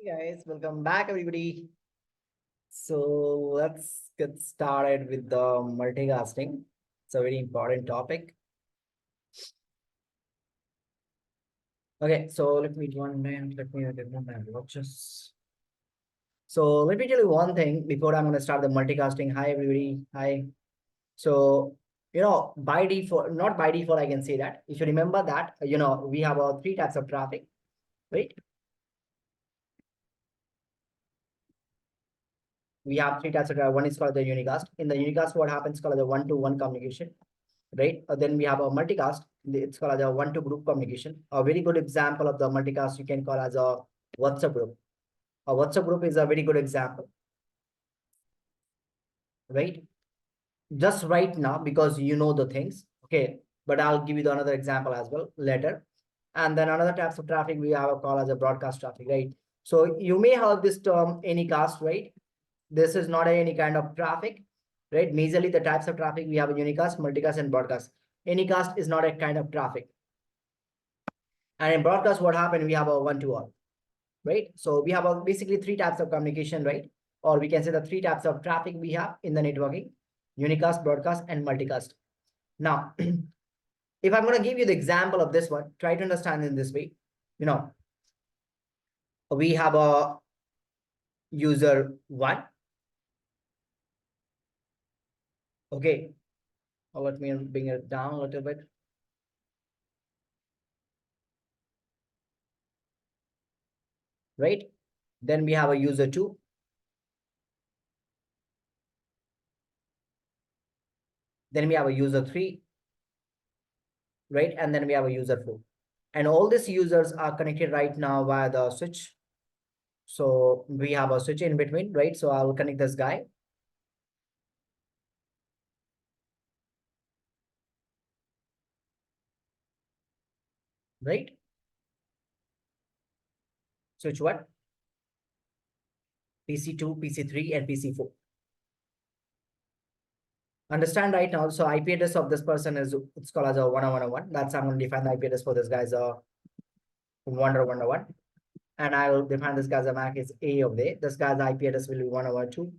Hey guys, welcome back everybody. So let's get started with the multicasting. It's a very important topic. Okay, so let me remove my watches. So let me tell you one thing before I'm going to start the multicasting. Hi everybody. Hi. So by default, not by default, I can say that. If you remember that, we have three types of traffic, right? We have three types of traffic. One is called the unicast. In the unicast, what happens called the one-to-one communication, right? Then we have a multicast. It's called as a one-to-group communication. A very good example of the multicast you can call as a WhatsApp group. A WhatsApp group is a very good example, right? Just right now because you know the things, okay? But I'll give you the another example as well later. And then another types of traffic we have a call as a broadcast traffic, right? So you may have this term anycast, right? This is not any kind of traffic, right? Majorly the types of traffic we have a unicast, multicast, and broadcast. Anycast is not a kind of traffic. And in broadcast, what happened? We have a one-to-one, right? So we have basically three types of communication, right? Or we can say the three types of traffic we have in the networking: unicast, broadcast, and multicast. Now, if I'm going to give you the example of this one, try to understand in this way. We have a user one. Okay. Let me bring it down a little bit. Right? Then we have a user two. Then we have a user three. Right? And then we have a user four. And all these users are connected right now via the switch. So we have a switch in between, right? So I will connect this guy. Right? Switch what? PC2, PC3, and PC4. Understand right now. So IP address of this person is, it's called as a 10101. That's I'm going to define the IP address for this guy's 10101. And I will define this guy's MAC is A of there. This guy's IP address will be 10102.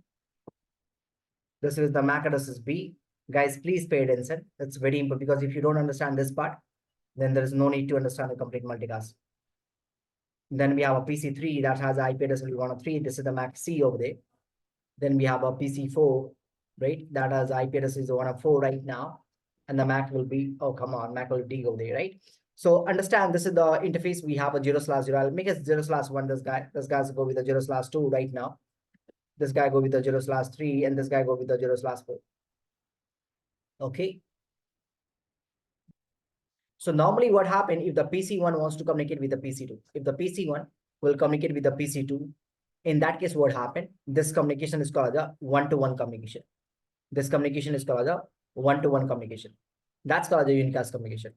This is the MAC address is B. Guys, please pay attention. It's very important because if you don't understand this part, then there is no need to understand the complete multicast. Then we have a PC3 that has IP address will be 103. This is the MAC C over there. Then we have a PC4, right? That has IP address is 104 right now. And the MAC will be, oh, come on, MAC will be over there, right? So understand this is the interface. We have a 0/0. I'll make it 0/1. This guy's go with the 0/2 right now. This guy go with the 0/3, and this guy go with the 0/4. Okay. So normally what happens if the PC1 wants to communicate with the PC2? If the PC1 will communicate with the PC2, in that case, what happened? This communication is called a one-to-one communication. This communication is called a one-to-one communication. That's called a unicast communication.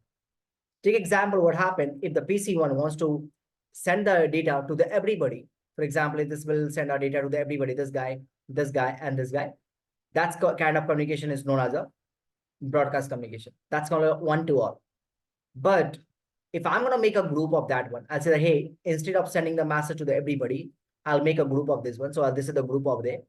Take example, what happened if the PC1 wants to send the data to the everybody. For example, if this will send our data to the everybody, this guy, and this guy. That's kind of communication is known as a broadcast communication. That's called a one-to-all. But if I'm going to make a group of that one, I'll say, hey, instead of sending the message to the everybody, I'll make a group of this one. So this is the group of there.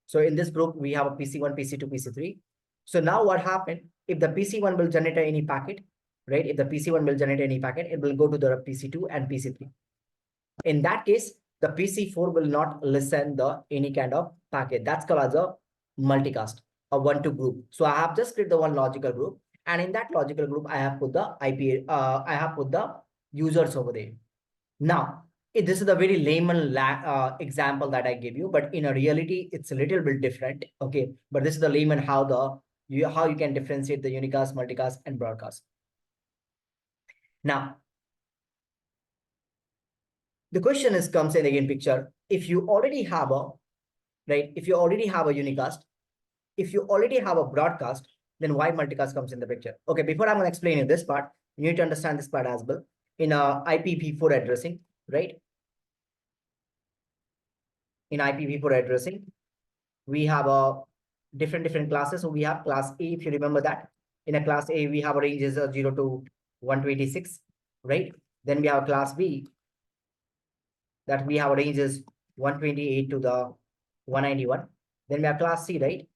So in this group, we have a PC1, PC2, PC3. So now what happened? If the PC1 will generate any packet, right? If the PC1 will generate any packet, it will go to the PC2 and PC3. In that case, the PC4 will not listen the any kind of packet. That's called as a multicast, a one-to group. So I have just created the one logical group. And in that logical group, I have put the IP, I have put the users over there. Now, this is the very layman example that I give you, but in a reality, it's a little bit different. Okay, but this is the layman how you can differentiate the unicast, multicast, and broadcast. Now, the question is comes in again picture. If you already have a right, if you already have a unicast, if you already have a broadcast, then why multicast comes in the picture? Okay, before I'm going to explain you this part, you need to understand this part as well. In IPv4 addressing, right? In IPv4 addressing, we have a different classes. So we have class A, if you remember that. In a class A, we have a ranges 0 to 126, right? Then we have class B. that we have a range is 128 to the 191. Then we have class C, right?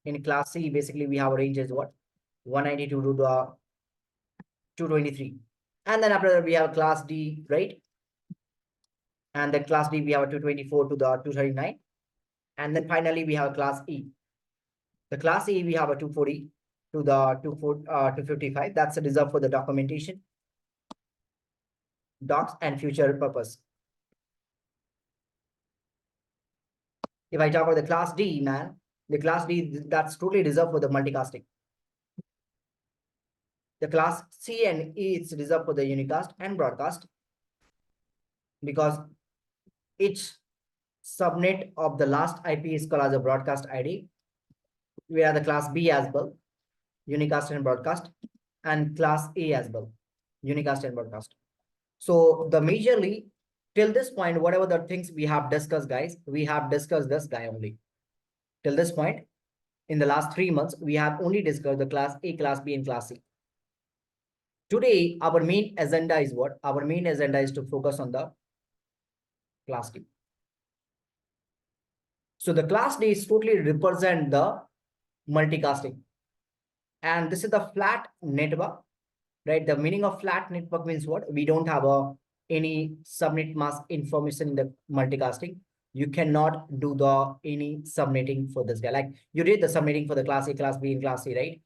In class C, basically we have a range is what? 192 to the 223. And then after that, we have class D, right? And then class D, we have a 224 to the 239. And then finally, we have class E. The class E, we have a 240 to the 255. That's reserved for the documentation, docs, and future purpose. If I talk about the class D, man, the class D, that's totally reserved for the multicasting. The class C and E, it's reserved for the unicast and broadcast, because each subnet of the last IP is called as a broadcast ID. We have the class B as well, unicast and broadcast, and class A as well, unicast and broadcast. So the majorly till this point, whatever the things we have discussed, guys, we have discussed this guy only. Till this point, in the last 3 months, we have only discussed the class A, class B, and class C. Today, our main agenda is what? Our main agenda is to focus on the class D. So the class D is totally represent the multicasting. And this is the flat network, right? The meaning of flat network means what? We don't have any subnet mask information in the multicasting. You cannot do the any subnetting for this guy. Like you did the subnetting for the class A, class B, and class C, right?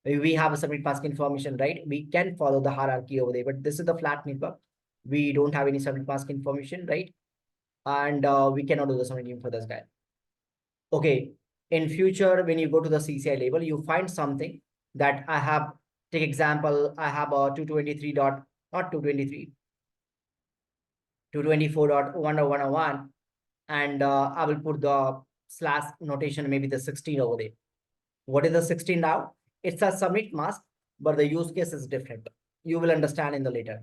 We have a subnet mask information, right? We can follow the hierarchy over there, but this is the flat network. We don't have any subnet mask information, right? And we cannot do the subnetting for this guy. Okay, in future, when you go to the CCI label, you find something that I have, take example, I have a 223 dot, not 223, 224.10101, and I will put the slash notation, maybe the 16 over there. What is the 16 now? It's a subnet mask, but the use case is different. You will understand in the later,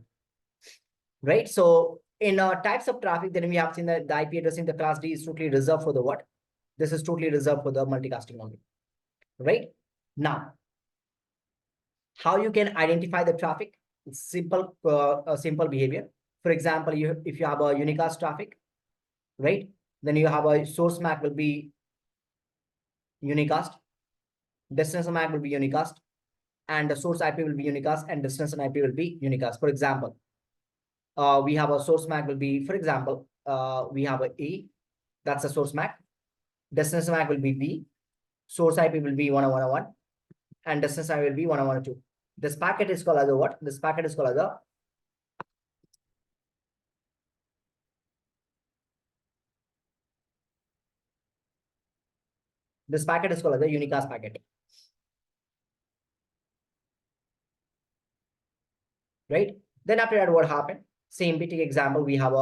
right? So in types of traffic, then we have seen that the IP addressing the class D is totally reserved for the what? This is totally reserved for the multicasting only, right? Now, how you can identify the traffic? It's simple, simple behavior. For example, if you have a unicast traffic, right? Then you have a source MAC will be unicast, destination MAC will be unicast, and the source IP will be unicast, and destination IP will be unicast. For example, we have a source MAC will be, for example, we have a A, that's a source MAC. Destination MAC will be B. Source IP will be 10101, and destination IP will be 10112. This packet is called as a what? This packet is called as a unicast packet, right? Then after that, what happened? Same basic example, we have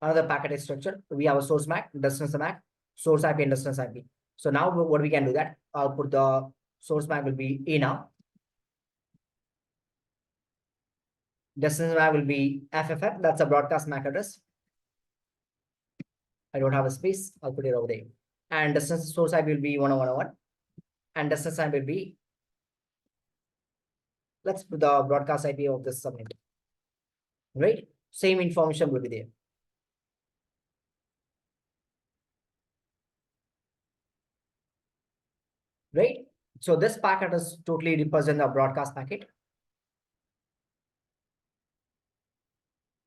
another packet structure. We have a source MAC, destination MAC, source IP, and destination IP. So now what we can do that, I'll put the source MAC will be A now. Destination MAC will be FFF, that's a broadcast MAC address. I don't have a space, I'll put it over there. And destination source IP will be 10101, and destination IP will be, let's put the broadcast IP of this subnet, right? Same information will be there. Right? So this packet is totally represent a broadcast packet.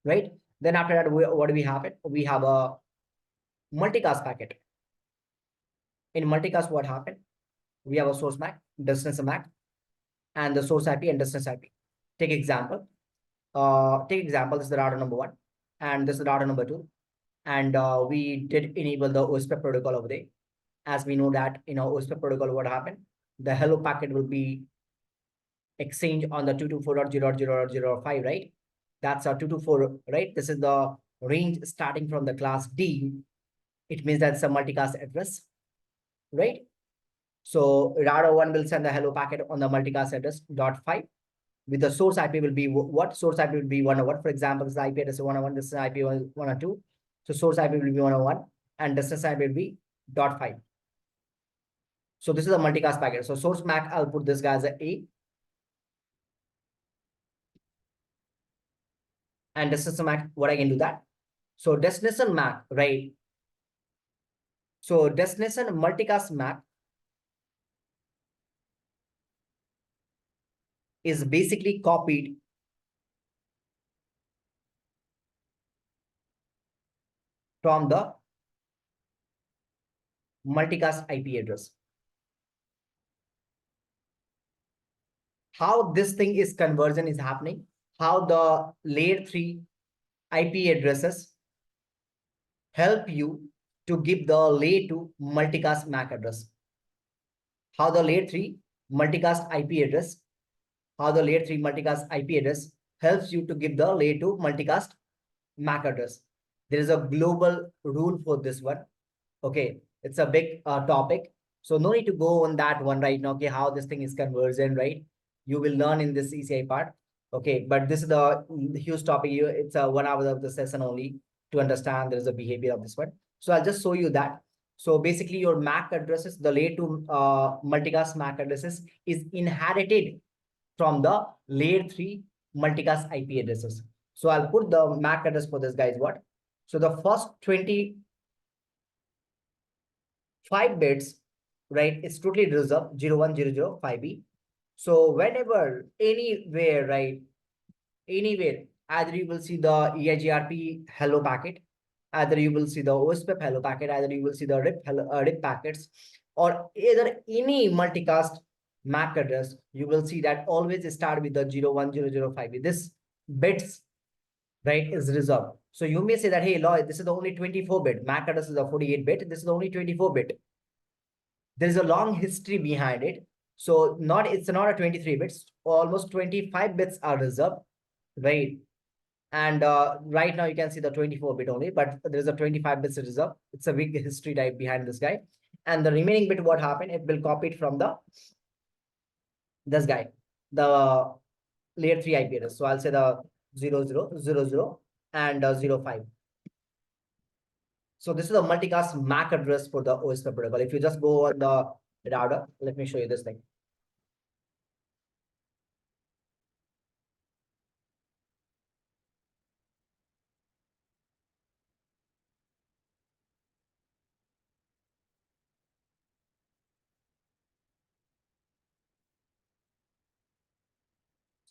Right? Then after that, what do we have it? We have a multicast packet. In multicast, what happened? We have a source MAC, destination MAC, and the source IP and destination IP. Take example. This is the router number 1, and this is router number 2. And we did enable the OSPF protocol over there. As we know that in our OSPF protocol, what happened? The hello packet will be exchanged on the 224.0.0.0.5, right? That's our 224, right? This is the range starting from the class D. It means that's a multicast address, right? So router 1 will send the hello packet on the multicast address .5 with the source IP will be what? Source IP will be 101. For example, this IP address is 101, this is IP 102. So source IP will be 101 and destination IP will be .5. So this is a multicast packet. So source MAC, I'll put this guy as a A. and destination MAC, what I can do that. So destination MAC, right? So destination multicast MAC is basically copied from the multicast IP address. How this thing is conversion is happening, how the layer 3 IP addresses help you to give the layer 2 multicast MAC address. How the layer 3 multicast IP address, how the layer 3 multicast IP address helps you to give the layer 2 multicast MAC address. There is a global rule for this one. Okay, it's a big topic. So no need to go on that one right now. Okay, how this thing is conversion, right? You will learn in this ECI part. Okay, but this is the huge topic. It's a 1 hour of the session only to understand there is a behavior of this one. So I'll just show you that. So basically your MAC addresses, the layer 2 multicast MAC addresses is inherited from the layer 3 multicast IP addresses. So I'll put the MAC address for this guys. What? So the first 25 bits, right? It's totally reserved 01005B. So whenever, anywhere, right? Anywhere, either you will see the EIGRP hello packet, either you will see the OSPF hello packet, either you will see the RIP packets, or either any multicast MAC address, you will see that always start with the 01005B. This bits, right, is reserved. So you may say that, hey, Lloyd, this is the only 24-bit. MAC address is a 48-bit. This is the only 24-bit. There is a long history behind it. So it's not a 23 bits, almost 25 bits are reserved, right? And right now you can see the 24-bit only, but there's a 25 bits reserved. It's a big history type behind this guy. And the remaining bit, what happened? It will copy it from this guy, the layer 3 IP address. So I'll say the 0000 and 05. So this is the multicast MAC address for the OSPF protocol. If you just go on the router, let me show you this thing.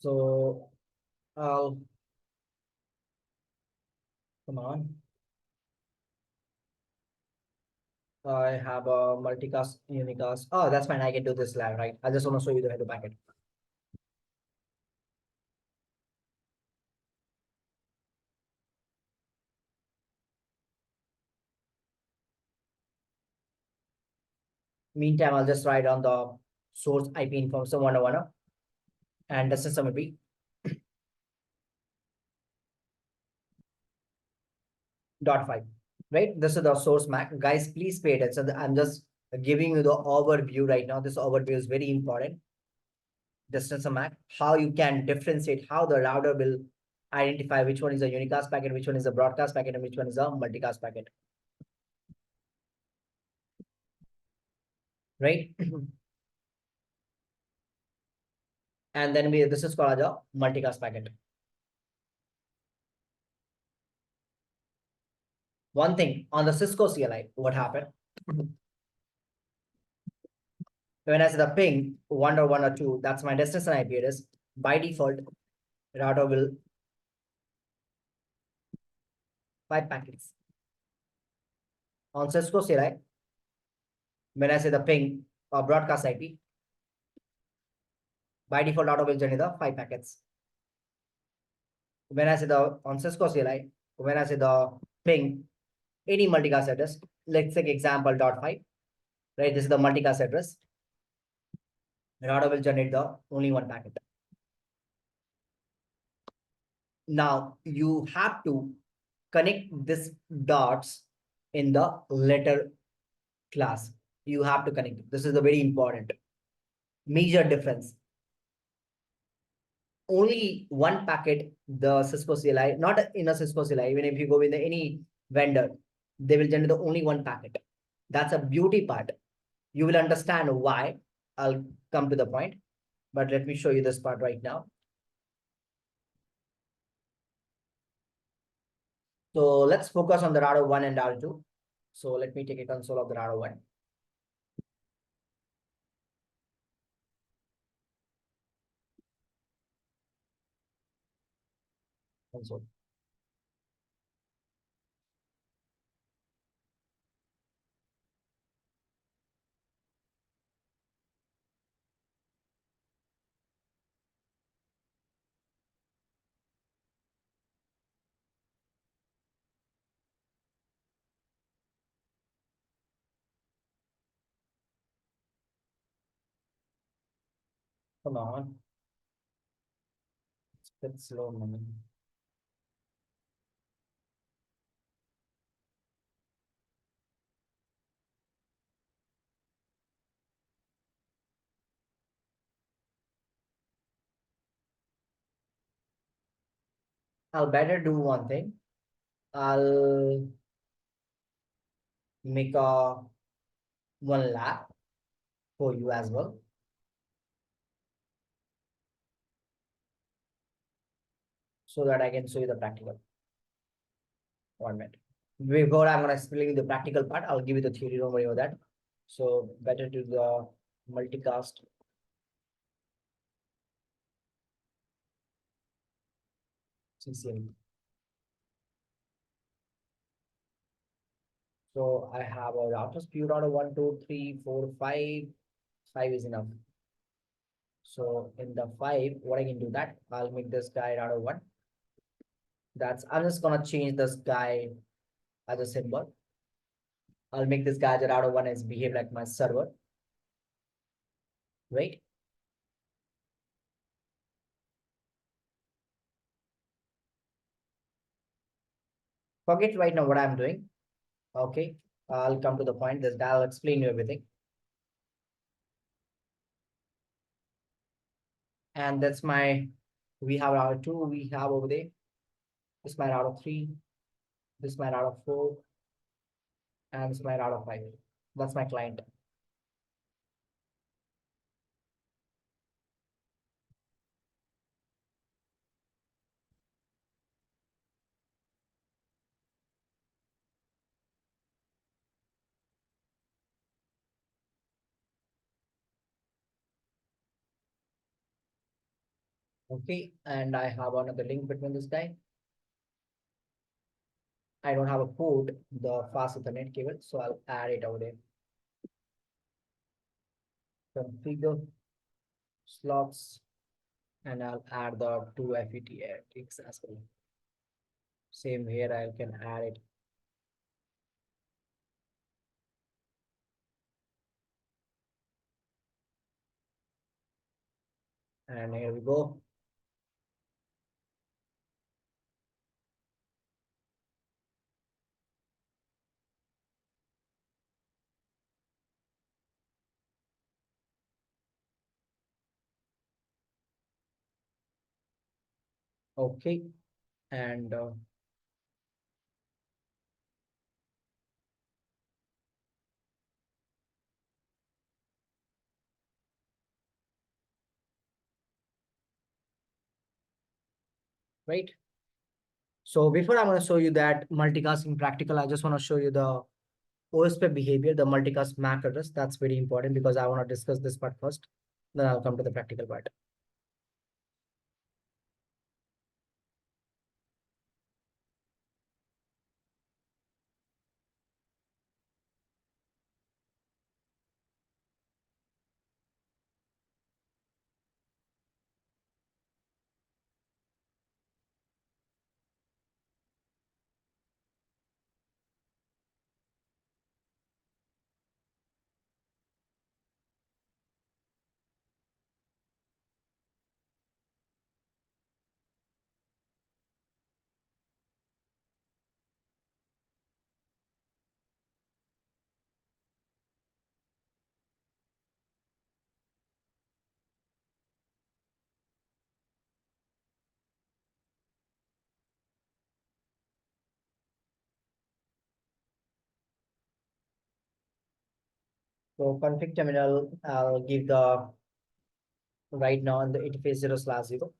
So I'll come on. I have a multicast, unicast. Oh, that's fine. I can do this live, right? I just want to show you the hello packet. Meantime, I'll just write on the source IP information 101, and the system will be .5, right? This is the source MAC. Guys, please pay attention. I'm just giving you the overview right now. This overview is very important. Distance MAC, how you can differentiate, how the router will identify which one is a unicast packet, which one is a broadcast packet, and which one is a multicast packet, right? And then this is called a multicast packet. One thing on the Cisco CLI, what happened? When I say the ping 1.1 or 2, that's my destination IP address. By default, router will 5 packets. On Cisco CLI, when I say the ping or broadcast IP, by default, router will generate the 5 packets. When I say the on Cisco CLI, when I say the ping any multicast address, let's take example .5, right? This is the multicast address. Router will generate the only 1 packet. Now you have to connect this dots in the letter class. You have to connect it. This is a very important major difference. Only 1 packet, the Cisco CLI, not in a Cisco CLI, even if you go with any vendor, they will generate the only 1 packet. That's a beauty part. You will understand why. I'll come to the point, but let me show you this part right now. So let's focus on the router 1 and router 2. So let me take a console of the router 1. Console. Come on. It's a bit slow, man. I'll better do one thing. I'll make a one lab for you as well. So that I can show you the practical. 1 minute. Before I'm gonna explain the practical part, I'll give you the theory, don't worry about that. So better do the multicast CCM. So I have a router speed order 1, 2, 3, 4, 5. 5 is enough. So in the 5, what I can do that, I'll make this guy router 1. I'm just gonna change this guy as a symbol. I'll make this guy router 1 as behave like my server. Right? Forget right now what I'm doing. Okay. I'll come to the point. This guy will explain you everything. And that's my, we have router 2, we have over there. This is my router 3, this is my router 4, and this is my router 5. That's my client. Okay, and I have another link between this guy. I don't have a port, the fast Ethernet cable, so I'll add it over there. Configure slots, and I'll add the two FETX as well. Same here, I can add it. And here we go. Okay, and right. So before I'm going to show you that multicasting practical, I just want to show you the OSP behavior, the multicast MAC address. That's very important because I want to discuss this part first. Then I'll come to the practical part. So config terminal, I'll give the right now in the interface 0/0.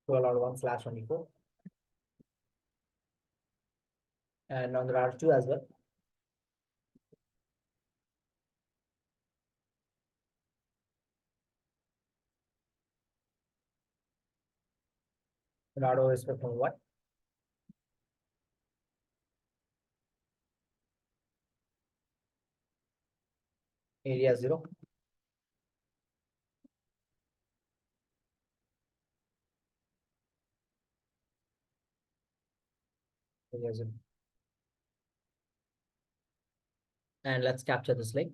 12.1/24, and on the router 2 as well. Router is from what? Area 0. Area 0. And let's capture this link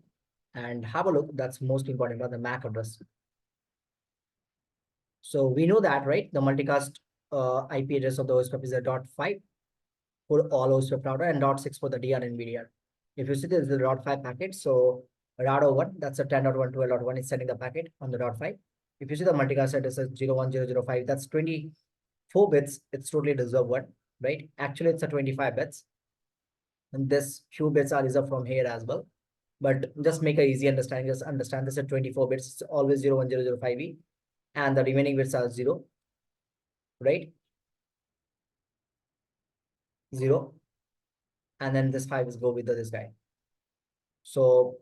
and have a look. That's most important about the MAC address. So we know that, right? The multicast IP address of the OSPF is a .5 for all OSPF router and .6 for the DR and VDR. If you see this is the .5 packet, so router 1, that's a 10.1.12.1 is sending the packet on the .5. If you see the multicast address is 01005, that's 24 bits. It's totally reserved one, right? Actually, it's a 25 bits. And this few bits are reserved from here as well. But just make a easy understanding. Just understand this at 24 bits. It's always 01005E, and the remaining bits are 0, right? 0, and then this 5 is go with this guy. So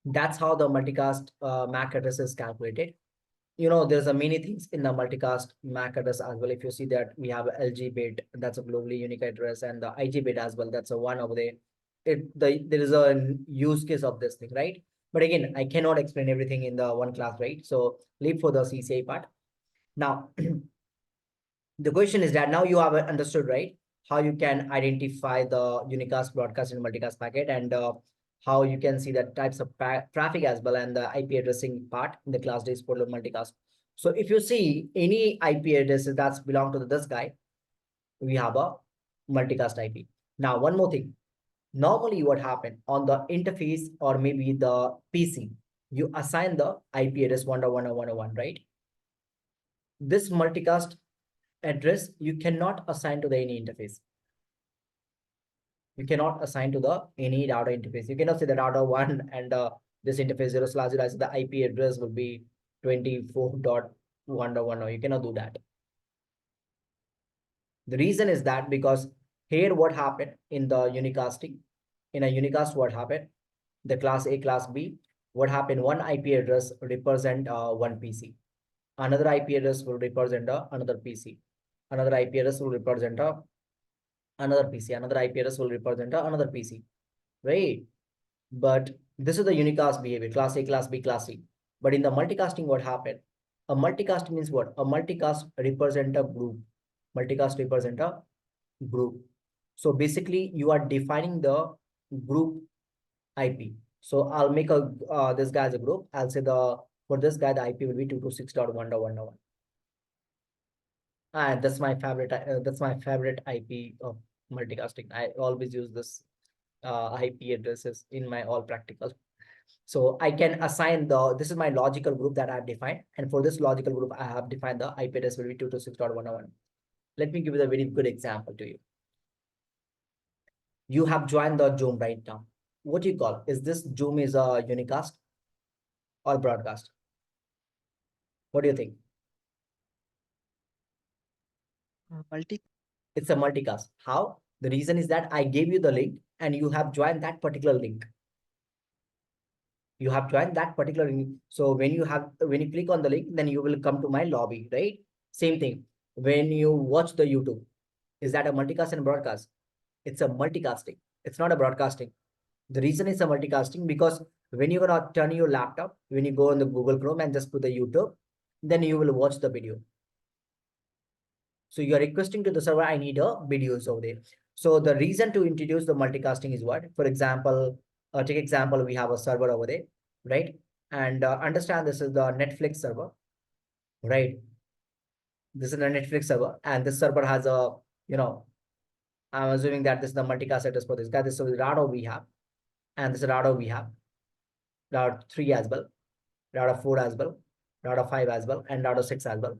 that's how the multicast MAC address is calculated. You know, there's a many things in the multicast MAC address as well. If you see that we have a LG bit, that's a globally unique address, and the IG bit as well, that's a 1 over there. There is a use case of this thing, right? But again, I cannot explain everything in the one class, right? So leave for the CCA part. Now, the question is that now you have understood, right, how you can identify the unicast, broadcast, and multicast packet, and how you can see the types of traffic as well, and the IP addressing part in the class days for the multicast. So if you see any IP addresses that's belong to this guy, we have a multicast IP. Now, one more thing. Normally, what happened on the interface or maybe the PC, you assign the IP address 1.1.1.1, right? This multicast address you cannot assign to the any interface. You cannot assign to the any router interface. You cannot say the router 1 and this interface 0/0 as the IP address would be 24.1.1. You cannot do that. The reason is that because here what happened in the unicasting, in a unicast what happened, the class A, class B, what happened, one IP address represent one PC. Another IP address will represent another PC. Another IP address will represent another PC. Another IP address will represent another PC, right? But this is the unicast behavior, class A, class B, class C. But in the multicasting, what happened? A multicast means what? A multicast represent a group. Multicast represent a group. So basically, you are defining the group IP. So I'll make a this guy as a group. I'll say the for this guy the IP will be 226.1.1.1. And that's my favorite. That's my favorite IP of multicasting. I always use this IP addresses in my all practical. So I can assign this is my logical group that I have defined. And for this logical group, I have defined the IP address will be 226.101. Let me give you a very good example to you. You have joined the Zoom right now. What do you call? Is this Zoom is a unicast or broadcast? What do you think? Multi. It's a multicast. How? The reason is that I gave you the link and you have joined that particular link. You have joined that particular link. So when you click on the link, then you will come to my lobby, right? Same thing. When you watch the YouTube, is that a multicast and broadcast? It's a multicasting. It's not a broadcasting. The reason it's a multicasting because when you're gonna turn your laptop, when you go on the Google Chrome and just put the YouTube, then you will watch the video. So you are requesting to the server, I need a videos over there. So the reason to introduce the multicasting is what? For example, take example, we have a server over there, right? And understand this is the Netflix server, right? This is the Netflix server, and this server has a, I'm assuming that this is the multicast address for this guy. This is the router we have, and this is router we have, router 3 as well, router 4 as well, router 5 as well, and router 6 as well.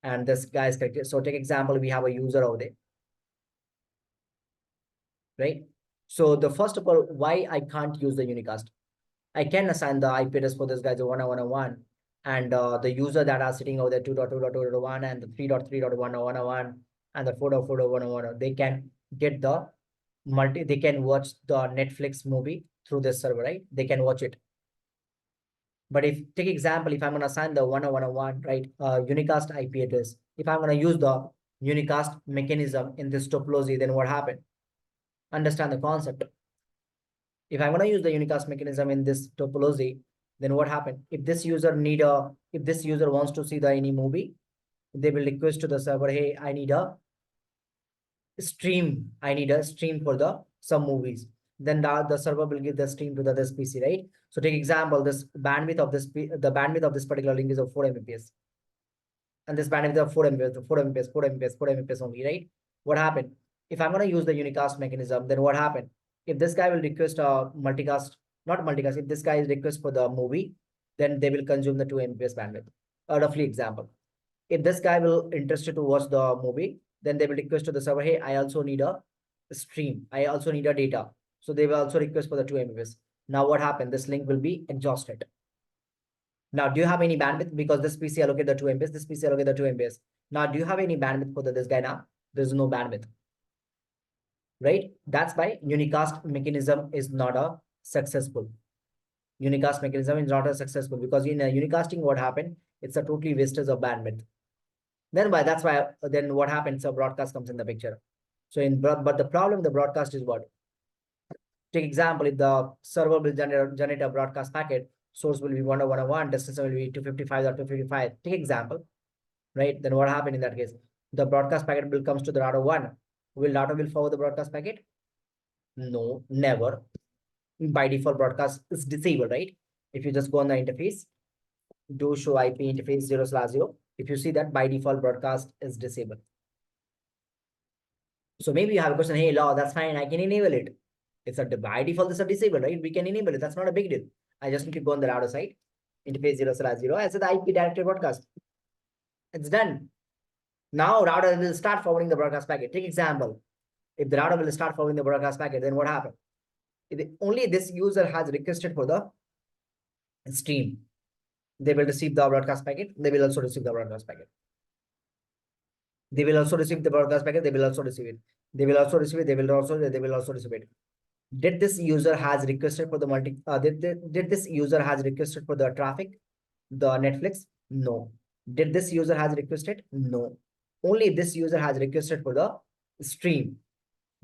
And this guy is connected. So take example, we have a user over there, right? So the first of all, why I can't use the unicast? I can assign the IP address for this guy to 101.1, and the user that are sitting over there 2.2.2.1 and the 3.3.1.1.1 and the 4.4.1.1, they can get the they can watch the Netflix movie through this server, right? They can watch it. But if take example, if I'm going to assign the 101.1, right, unicast IP address, if I'm going to use the unicast mechanism in this topology, then what happened? Understand the concept. If I'm going to use the unicast mechanism in this topology, then what happened? If this user if this user wants to see the any movie, they will request to the server, hey, I need a stream. I need a stream for the some movies. Then the server will give the stream to this PC, right? So take example, this bandwidth of the bandwidth of this particular link is of 4 Mbps. And this bandwidth of 4 Mbps, 4 Mbps, 4 Mbps, 4 Mbps only, right? What happened? If I'm going to use the unicast mechanism, then what happened? If this guy will request a multicast, not multicast, if this guy is request for the movie, then they will consume the 2 Mbps bandwidth. A roughly example. If this guy will interested to watch the movie, then they will request to the server, hey, I also need a stream. I also need a data. So they will also request for the 2 Mbps. Now what happened? This link will be exhausted. Now, do you have any bandwidth? Because this PC allocate the 2 Mbps, this PC allocate the 2 Mbps. Now, do you have any bandwidth for this guy now? There's no bandwidth, right? That's why unicast mechanism is not a successful. Unicast mechanism is not a successful because in a unicasting, what happened? It's a totally wastage of bandwidth. That's why then what happens? A broadcast comes in the picture. So but the problem with the broadcast is what? Take example, if the server will generate a broadcast packet, source will be 101.1, destination will be 255.255. Take example, right? Then what happened in that case? The broadcast packet will comes to the router 1. Will router will forward the broadcast packet? No, never. By default, broadcast is disabled, right? If you just go on the interface, do show IP interface 0/0. If you see that by default broadcast is disabled. So maybe you have a question, hey, law, that's fine. I can enable it. It's a by default, it's a disabled, right? We can enable it. That's not a big deal. I just need to go on the router side, interface 0/0. I said the IP directed broadcast. It's done. Now router will start forwarding the broadcast packet. Take example. If the router will start forwarding the broadcast packet, then what happened? If only this user has requested for the stream, they will receive the broadcast packet. They will also receive the broadcast packet. They will also receive the broadcast packet. They will also receive it. They will also receive it. They will also receive it. Did this user has requested for the did this user has requested for the traffic, the Netflix? No. Did this user has requested? No. Only this user has requested for the stream.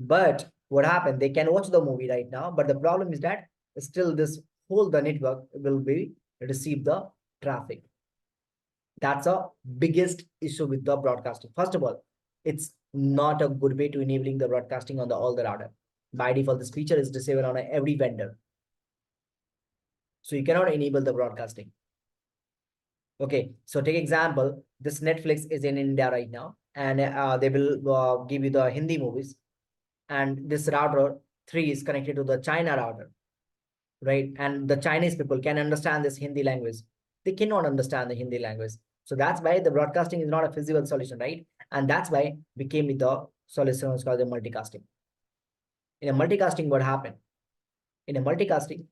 But what happened? They can watch the movie right now, but the problem is that still this whole the network will be receive the traffic. That's a biggest issue with the broadcasting. First of all, it's not a good way to enabling the broadcasting on the all the router. By default, this feature is disabled on every vendor. So you cannot enable the broadcasting. Okay, so take example, this Netflix is in India right now, and they will give you the Hindi movies, and this router 3 is connected to the China router, right? And the Chinese people can understand this Hindi language. They cannot understand the Hindi language. So that's why the broadcasting is not a feasible solution, right? And that's why we came with the solution called the multicasting. In a multicasting, what happened? In a multicasting,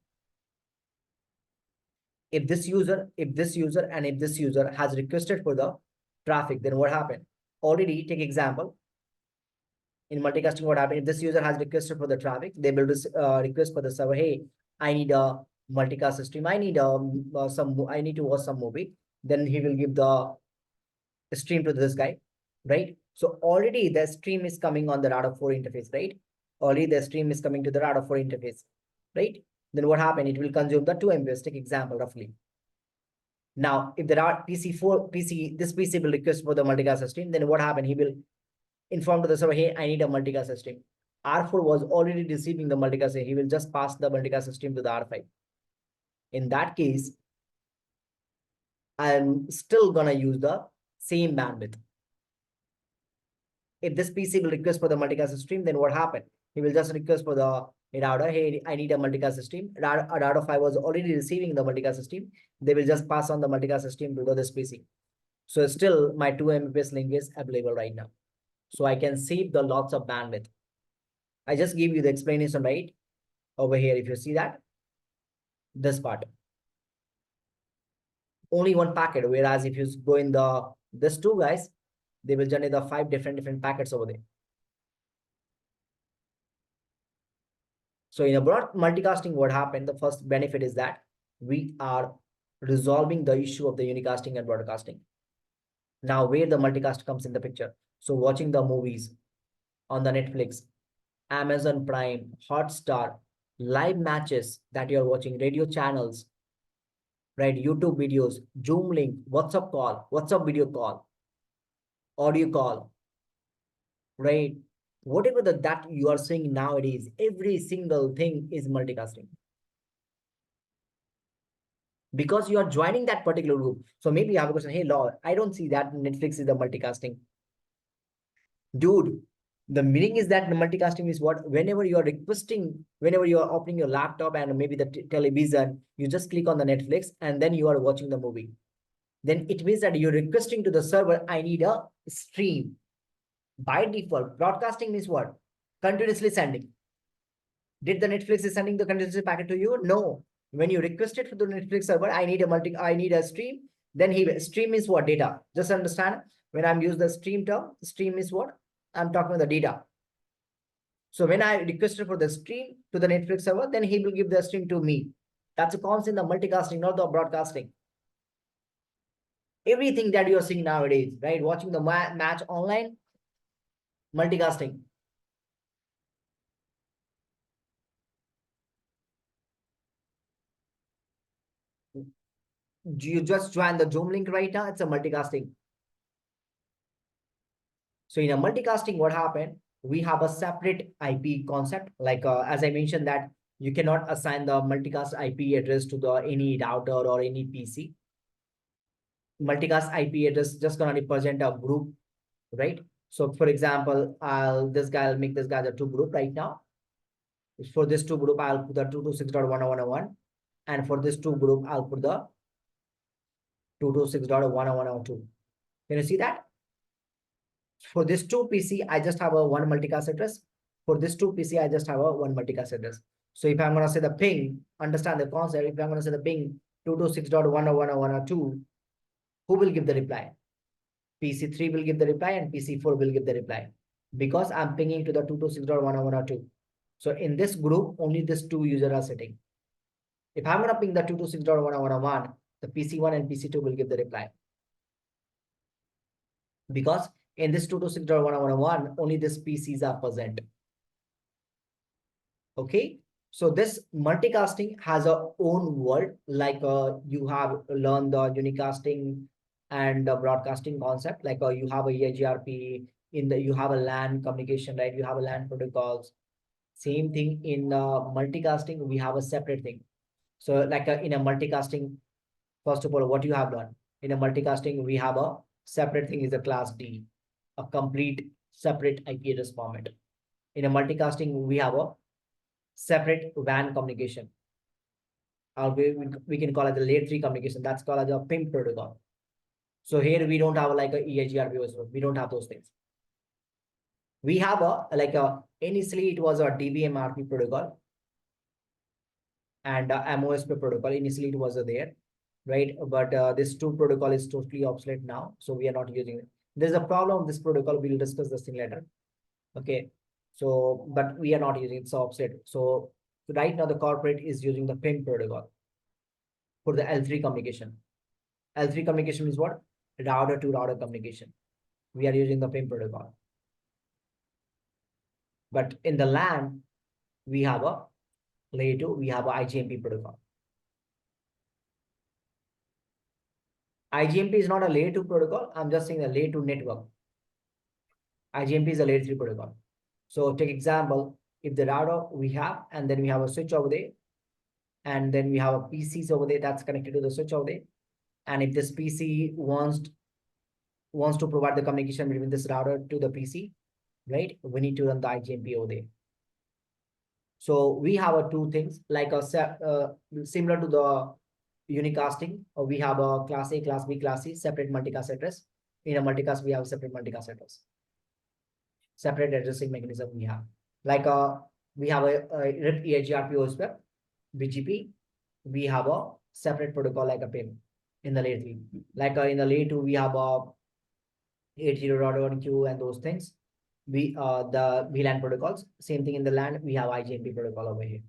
if this user has requested for the traffic, then what happened? Already take example. In multicasting, what happened? If this user has requested for the traffic, they will request for the server, hey, I need a multicast stream. I need I need to watch some movie. Then he will give the stream to this guy, right? So already the stream is coming on the router 4 interface, right? Already the stream is coming to the router 4 interface, right? Then what happened? It will consume the 2 Mbps, take example roughly. Now, if there are this PC will request for the multicast stream, then what happened? He will inform to the server, hey, I need a multicast stream. R4 was already receiving the multicast. He will just pass the multicast stream to the R5. In that case, I'm still gonna use the same bandwidth. If this PC will request for the multicast stream, then what happened? He will just request for the router, hey, I need a multicast stream. Router 5 was already receiving the multicast stream. They will just pass on the multicast stream to this PC. So still my 2 Mbps link is available right now. So I can save the lots of bandwidth. I just give you the explanation right over here. If you see that, this part. only one packet. Whereas if you go in this two guys, they will generate the 5 different packets over there. So in a broad multicasting, what happened? The first benefit is that we are resolving the issue of the unicasting and broadcasting. Now, where the multicast comes in the picture. So watching the movies on the Netflix, Amazon Prime, Hotstar, live matches that you're watching, radio channels, right? YouTube videos, Zoom link, WhatsApp call, WhatsApp video call, audio call, right? Whatever that you are seeing nowadays, every single thing is multicasting. Because you are joining that particular group. So maybe you have a question, hey, Law, I don't see that Netflix is the multicasting. Dude, the meaning is that the multicasting is what? Whenever you are requesting, whenever you are opening your laptop and maybe the television, you just click on the Netflix and then you are watching the movie. Then it means that you're requesting to the server, I need a stream. By default, broadcasting means what? Continuously sending. Did the Netflix is sending the continuously packet to you? No. When you request it for the Netflix server, I need a stream. Then stream is what? Data. Just understand, when I'm using the stream term, stream is what? I'm talking about the data. So when I requested for the stream to the Netflix server, then he will give the stream to me. That's a concept in the multicasting, not the broadcasting. Everything that you're seeing nowadays, right? Watching the match online, multicasting. You just join the Zoom link right now, it's a multicasting. So in a multicasting, what happened? We have a separate IP concept. Like as I mentioned that you cannot assign the multicast IP address to the any router or any PC. Multicast IP address just gonna represent a group, right? So for example, I'll make this guy the two group right now. For this two group, I'll put the 226.101.1, and for this two group, I'll put the 226.101.102. Can you see that? For this two PC, I just have a one multicast address. For this two PC, I just have a one multicast address. So if I'm going to say the ping, understand the concept. If I'm going to say the ping 226.101.102, who will give the reply? PC3 will give the reply and PC4 will give the reply, because I'm pinging to the 226.101.102. So in this group, only these two users are sitting. If I'm going to ping the 226.101.101, the PC1 and PC2 will give the reply. Because in this 226.101.1, only these PCs are present. Okay. So this multicasting has a own world, like you have learned the unicasting and the broadcasting concept, like you have a EIGRP, you have a LAN communication, right? You have a LAN protocols. Same thing in multicasting, we have a separate thing. So like in a multicasting, first of all, what you have done in a multicasting, we have a separate thing is a class D, a complete separate IP address format. In a multicasting, we have a separate WAN communication. We can call it the layer 3 communication. That's called as a PIM protocol. So here we don't have like a EIGRP also. We don't have those things. We have initially it was a DBMRP protocol and MOSP protocol. Initially it was there, right? But this two protocol is totally obsolete now. So we are not using it. There's a problem with this protocol. We'll discuss this thing later. Okay. So, but we are not using it, so obsolete. So right now the corporate is using the PIM protocol for the L3 communication. L3 communication is what? Router to router communication. We are using the PIM protocol. But in the LAN, we have a layer 2, we have a IGMP protocol. IGMP is not a layer 2 protocol. I'm just saying a layer 2 network. IGMP is a layer 3 protocol. So take example, if the router we have, and then we have a switch over there, and then we have a PCs over there that's connected to the switch over there. And if this PC wants to provide the communication between this router to the PC, right? We need to run the IGMP over there. So we have two things like similar to the unicasting. We have a class A, class B, class C, separate multicast address. In a multicast, we have separate multicast address. Separate addressing mechanism we have. Like we have a RIP EIGRP OSPF, BGP. We have a separate protocol like a PIM. in the layer 3. Like in the layer 2, we have a 80.1 queue and those things. We the VLAN protocols. Same thing in the LAN, we have IGMP protocol over here.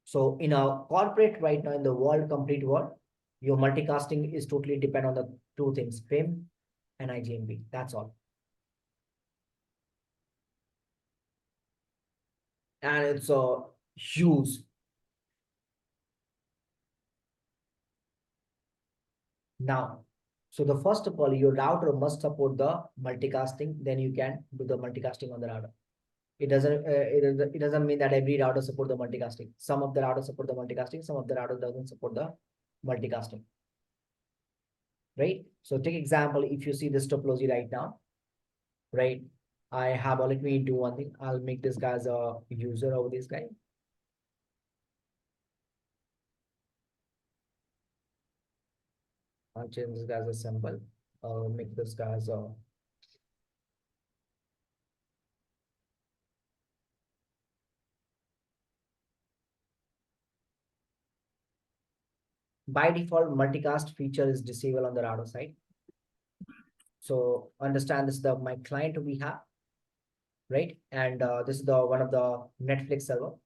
So in a corporate right now in the world, complete world, your multicasting is totally depend on the two things, PIM and IGMP. That's all. And it's a huge. Now, so the first of all, your router must support the multicasting, then you can do the multicasting on the router. It doesn't mean that every router support the multicasting. Some of the routers support the multicasting, some of the routers doesn't support the multicasting. Right? So take example, if you see this topology right now, right? Let me do one thing. I'll make this guy as a user over this guy. I'll change this guy as a symbol. I'll make this guy as a by default multicast feature is disabled on the router side. So understand this is the my client we have, right? And this is the one of the Netflix server.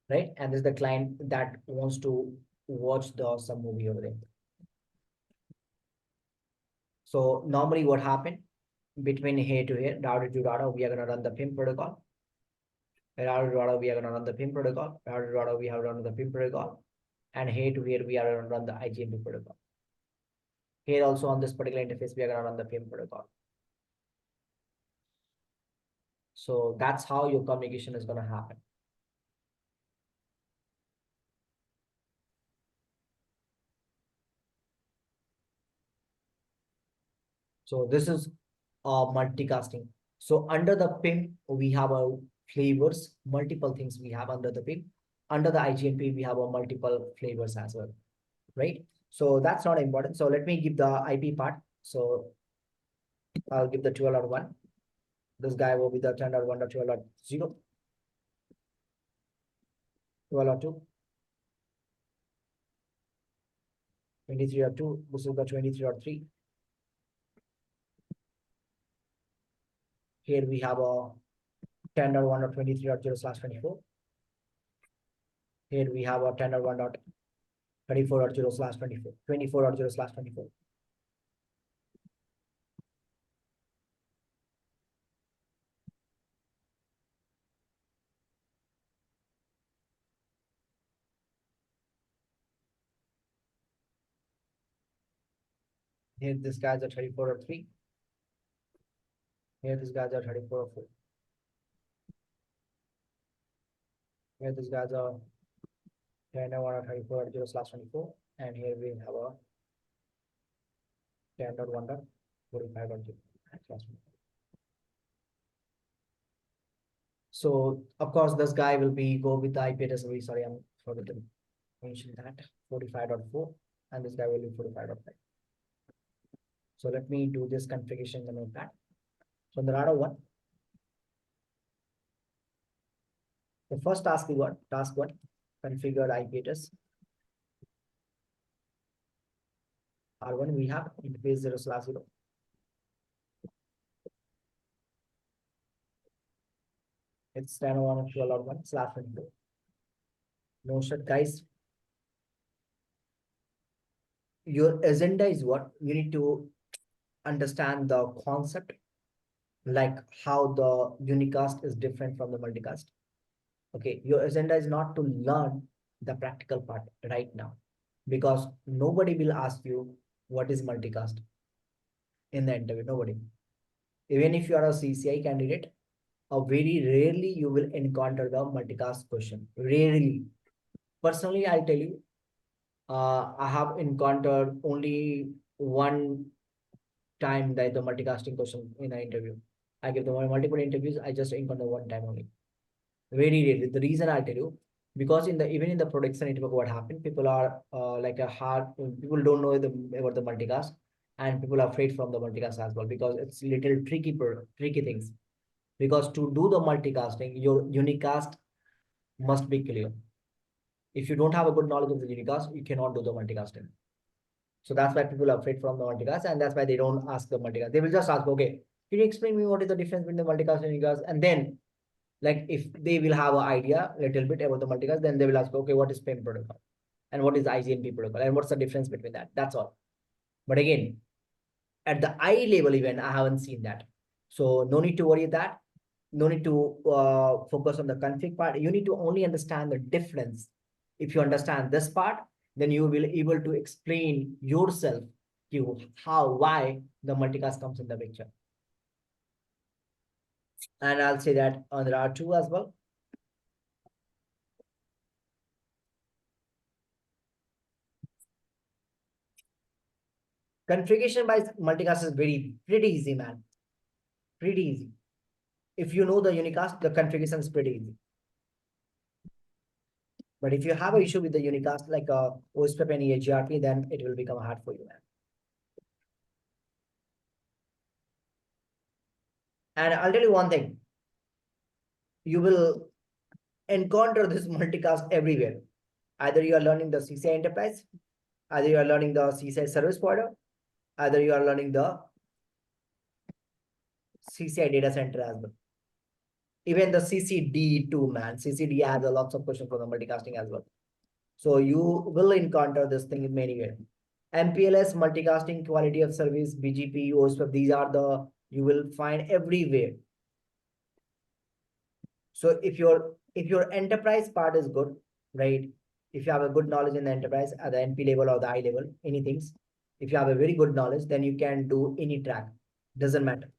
Right? And this is the client that wants to watch the some movie over there. So normally what happened between here to here, router to router, we are gonna run the PIM protocol. Router to router, we are gonna run the PIM protocol. Router to router, we have run the PIM protocol. And here to here, we are gonna run the IGMP protocol. Here also on this particular interface, we are gonna run the PIM protocol. So that's how your communication is gonna happen. So this is multicasting. So under the PIM, we have a flavors, multiple things we have under the PIM. Under the IGMP, we have a multiple flavors as well, right? So that's not important. So let me give the IP part. So I'll give the 12.1. This guy will be the 10.1.12.0, 12.2, 23.2. This is the 23.3. Here we have a 10.1.23.0/24. Here we have a 10.1.24.0/24, 24.0/24. Here this guy's a 34.3. Here this guy's a 34.4. Here this guy's a 10.1.34.0/24. And here we have a 10.1.45.0/24. So of course, this guy will be go with the IP address. Sorry, I'm forgot to mention that 45.4, and this guy will be 45.5. So let me do this configuration in the notepad. So in the router one, the first task is what? Task one, configure IP address. R1 we have interface 0/0. It's 10.1.12.1/24. No shit, guys. Your agenda is what? You need to understand the concept, like how the unicast is different from the multicast. Okay, your agenda is not to learn the practical part right now, because nobody will ask you what is multicast in the interview. Nobody. Even if you are a CCI candidate, very rarely you will encounter the multicast question. Rarely. Personally, I'll tell you, I have encountered only one time that the multicasting question in an interview. I give the multiple interviews, I just encounter one time only. Very rarely. The reason I'll tell you, because even in the production network, what happened, people are people don't know about the multicast, and people are afraid from the multicast as well, because it's little tricky things. Because to do the multicasting, your unicast must be clear. If you don't have a good knowledge of the unicast, you cannot do the multicasting. So that's why people are afraid from the multicast, and that's why they don't ask the multicast. They will just ask, okay, can you explain me what is the difference between the multicast and unicast? And then, like, if they will have an idea a little bit about the multicast, then they will ask, okay, what is PIM protocol? And what is IGNP protocol? And what's the difference between that? That's all. But again, at the eye level even, I haven't seen that. So no need to worry that. No need to focus on the config part. You need to only understand the difference. If you understand this part, then you will able to explain yourself to how, why the multicast comes in the picture. And I'll say that on there are two as well. Configuration by multicast is pretty easy, man. Pretty easy. If you know the unicast, the configuration is pretty easy. But if you have an issue with the unicast like OSPF and EHRP, then it will become hard for you, man. And I'll tell you one thing, you will encounter this multicast everywhere. Either you are learning the CCI enterprise, either you are learning the CCI service provider, either you are learning the CCI data center as well. Even the CCD too, man. CCD has a lots of questions for the multicasting as well. So you will encounter this thing in many ways. MPLS, multicasting, quality of service, BGP, OSPF, these are the, you will find everywhere. So if your enterprise part is good, right? If you have a good knowledge in the enterprise at the NP level or the I level, anything, if you have a very good knowledge, then you can do any track. Doesn't matter.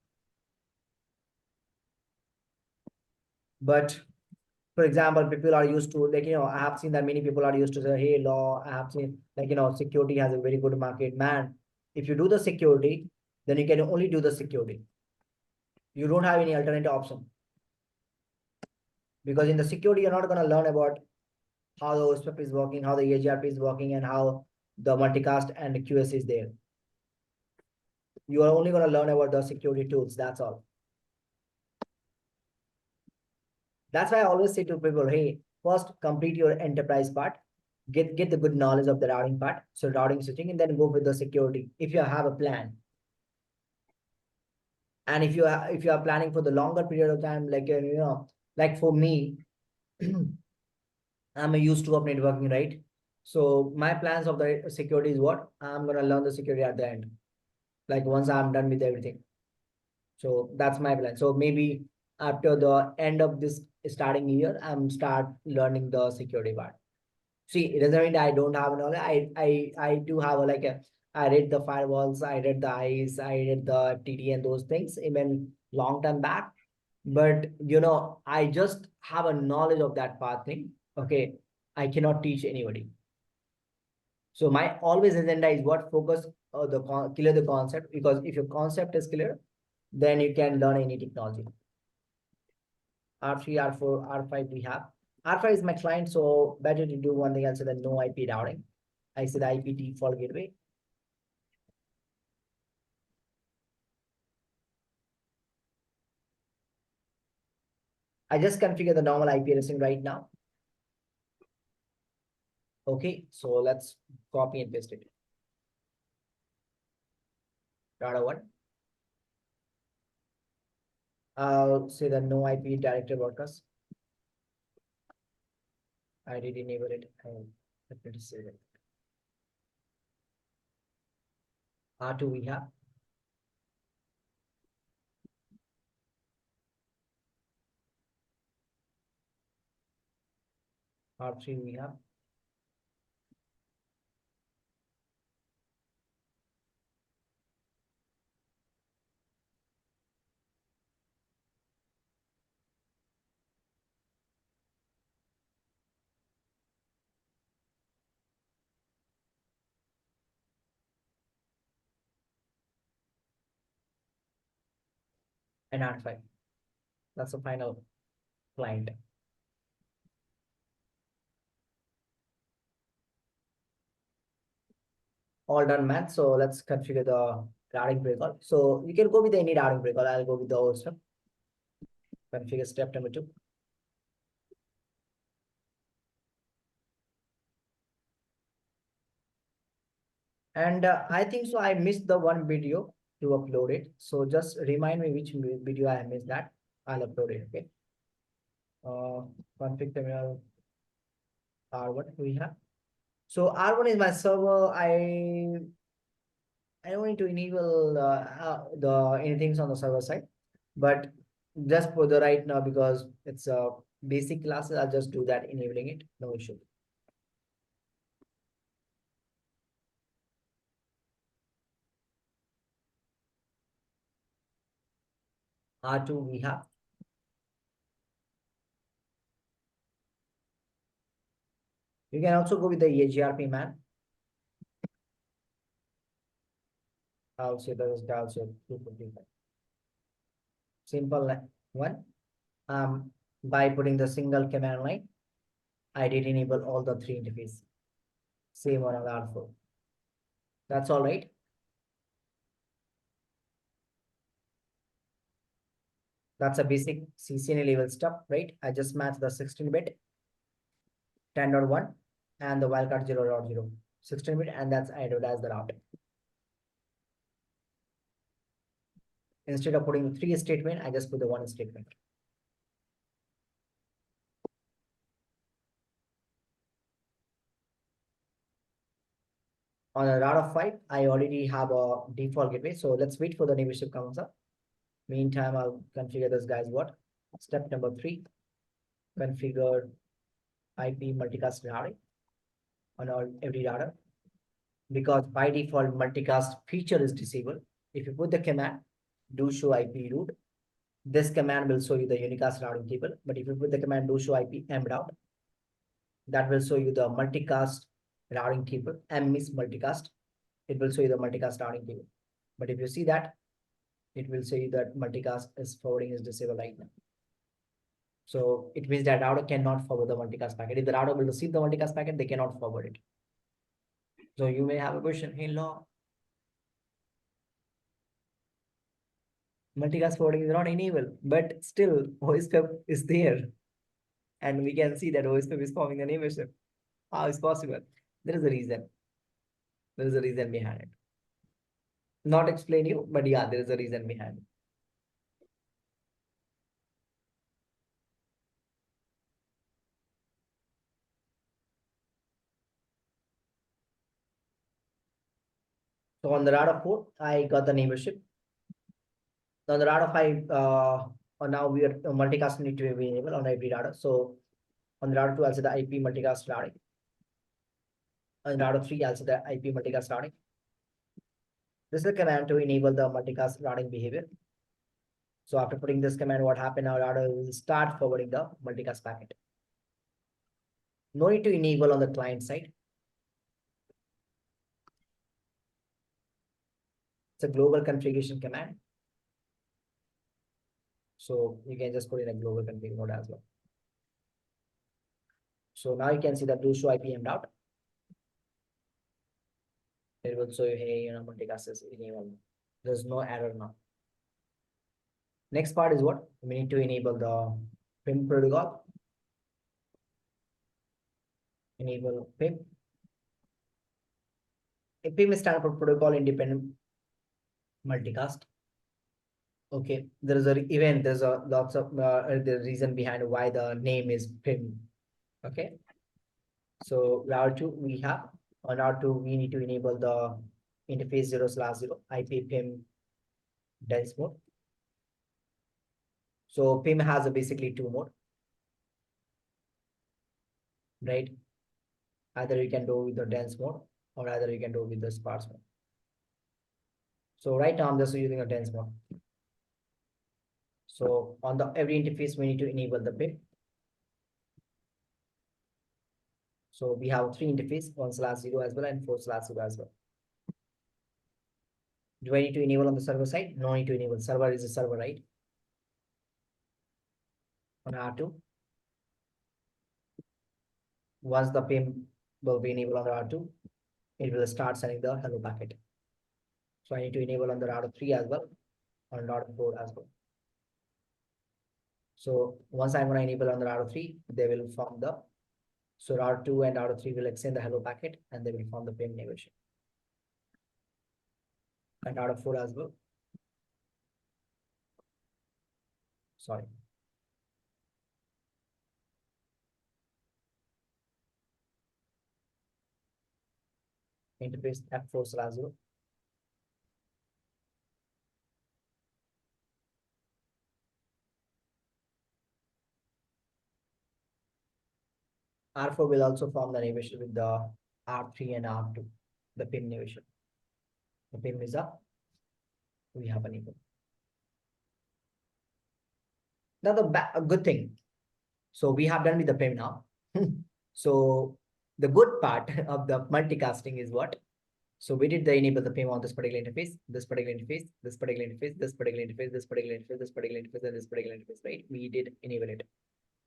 But for example, people are used to, like, I have seen that many people are used to say, hey, law, I have seen, like, security has a very good market. Man, if you do the security, then you can only do the security. You don't have any alternative option. Because in the security, you're not going to learn about how the OSPF is working, how the EHRP is working, and how the multicast and the QS is there. You are only going to learn about the security tools. That's all. That's why I always say to people, hey, first complete your enterprise part, get the good knowledge of the routing part, so routing switching, and then go with the security if you have a plan. And if you are planning for the longer period of time, like like for me, I'm used to of networking, right? So my plans of the security is what I'm gonna learn the security at the end, like once I'm done with everything. So that's my plan. So maybe after the end of this starting year, I'm start learning the security part. See, it doesn't mean I don't have knowledge. I do have I read the firewalls, I read the ICE, I read the TT and those things even long time back. But I just have a knowledge of that path thing. Okay, I cannot teach anybody. So my always agenda is what focus clear the concept, because if your concept is clear, then you can learn any technology. R3, R4, R5 we have. R5 is my client, so better to do one thing else than no IP routing. I said IP default gateway. I just configure the normal IP addressing right now. Okay, so let's copy and paste it. Router one. I'll say the no IP directory broadcast. I did enable it. Let me just save it. R2 we have. R3 we have. And R5. That's the final client. All done, man. So let's configure the routing protocol. So you can go with any routing protocol. I'll go with the host. Configure step number 2. And I think so I missed the one video to upload it. So just remind me which video I missed that. I'll upload it. Okay. Uh, Config terminal R1 we have. So R1 is my server. I don't need to enable the anything on the server side, but just for the right now because it's basic classes, I'll just do that enabling it. No issue. R2 we have. You can also go with the EGRP man. I'll say that is also 255. Simple one. By putting the single command line, I did enable all the three interface. Same on R4. That's all right. That's a basic CCNA level stuff, right? I just match the 16-bit 10.1 and the wildcard 0.0 16-bit, and that's added as the route. Instead of putting three statement, I just put the one statement. On a route of 5, I already have a default gateway. So let's wait for the neighborship comes up. Meantime, I'll configure this guy's what? Step number 3, configure IP multicast routing on every router. Because by default, multicast feature is disabled. If you put the command, do show IP route, this command will show you the unicast routing table. But if you put the command do show IP mroute, that will show you the multicast routing table, miss multicast. It will show you the multicast routing table. But if you see that, it will say that multicast is forwarding is disabled right now. So it means that router cannot forward the multicast packet. If the router will receive the multicast packet, they cannot forward it. So you may have a question, hey law, multicast forwarding is not enabled, but still OSPF is there. And we can see that OSPF is forming the neighborship. How is possible? There is a reason. There is a reason behind it. Not explain you, but yeah, there is a reason behind it. So on the router 4, I got the neighborship. On the router 5, now we are multicast need to be enabled on every router. So on the router 2, also the IP multicast routing. On the router 3, also the IP multicast routing. This is the command to enable the multicast routing behavior. So after putting this command, what happened? Our router will start forwarding the multicast packet. No need to enable on the client side. It's a global configuration command. So you can just put in a global config mode as well. So now you can see that do show IP route. It will show you, hey, multicast is enabled. There's no error now. Next part is what? We need to enable the PIM protocol. Enable PIM. PIM is standard for protocol independent multicast. Okay, there is there's a lots of the reason behind why the name is PIM. Okay, so route 2 we have on route 2 we need to enable the interface 0/0 IP PIM dense mode. So PIM has a basically two mode, right? Either you can do with the dense mode or either you can do with the sparse mode. So right now I'm just using a dense mode. So on the every interface we need to enable the PIM. So we have three interface, 1/0 as well and 4/0 as well. Do I need to enable on the server side? No need to enable. Server is a server, right? On R2. Once the PIM will be enabled on the R2, it will start sending the hello packet. So I need to enable on the router 3 as well, on router 4 as well. So once I'm going to enable on the router 3, they will form the, so router 2 and router 3 will extend the hello packet and they will form the PIM navigation. And router 4 as well. Sorry. Interface F4 slash 0. R4 will also form the navigation with the R3 and R2, the PIM navigation. The PIM is up. We have enabled. Now a good thing. So we have done with the PIM now. So the good part of the multicasting is what? So we did the enable the PIM on this particular interface, this particular interface, this particular interface, this particular interface, this particular interface, this particular interface, and this particular interface, right? We did enable it.